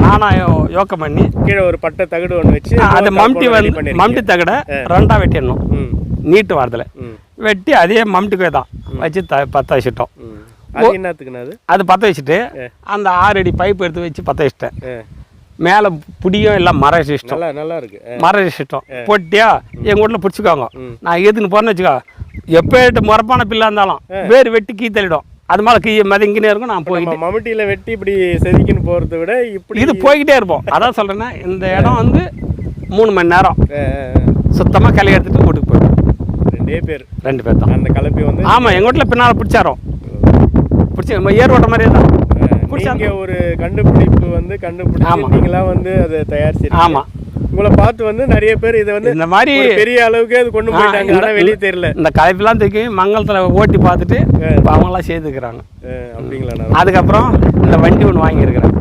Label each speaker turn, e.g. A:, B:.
A: நானா யோக்கம் பண்ணி
B: கீழே ஒரு பட்டை தகடு ஒன்று வச்சு
A: அது மம்டி தகடை 2ஆக வெட்டிடணும். நீட்டு வாரத்தில் வெட்டி அதே மம்டிக்கே தான் வச்சு பற்ற வச்சுட்டோம்.
B: அது என்னத்துக்குண்ணா?
A: அது பற்ற வச்சுட்டு அந்த 6 அடி பைப் எடுத்து வச்சு பற்ற வச்சுட்டேன். மேலே புடியும் எல்லாம் மர சிஸ்டம்,
B: நல்லா இருக்கு.
A: மர சிஸ்டம் போட்டியா எங்கள் வீட்டில் பிடிச்சிக்கோங்க. நான் எதுன்னு போறேன்னு வச்சுக்கோ, எப்போ முறப்பான பில்லா இருந்தாலும் வேறு வெட்டி கீ தள்ளிடும். அது மேலே மதிங்கினே இருக்கும். நான் போய்
B: மம்முட்டியில் வெட்டி இப்படி செதுக்கின்னு போகிறத விட இப்படி
A: இது போய்கிட்டே இருப்போம். அதான் சொல்கிறேன்னா, இந்த இடம் வந்து 3 மணி நேரம் சுத்தமாக கிளை எடுத்துகிட்டு வீட்டுக்கு போயிடும். 2 பேர் தான்
B: அந்த கலப்பை வந்து. ஆமாம்,
A: எங்கள் வீட்டில் பின்னால் பிடிச்சாரோம், பிடிச்சி ஏர் ஓட்ட மாதிரியே தான்
B: பிடிச்சாங்க. ஒரு கண்டுபிடிப்பு வந்து கண்டுபிடிச்சி நீங்களாம் வந்து அதை தயாரிச்சு.
A: ஆமாம்,
B: உங்களை பார்த்து வந்து நிறைய பேர் இதை வந்து
A: இந்த மாதிரி
B: பெரிய அளவுக்கு அது கொண்டு போயிட்டாங்க. ஆனால் வெளியே தெரியல.
A: இந்த கலப்பெல்லாம் தூக்கி மங்கலத்தில் ஓட்டி பார்த்துட்டு அவங்களாம் செய்துக்கிறாங்க.
B: அப்படிங்களா?
A: அதுக்கப்புறம் இந்த வண்டி ஒன்று வாங்கியிருக்கிறேன்.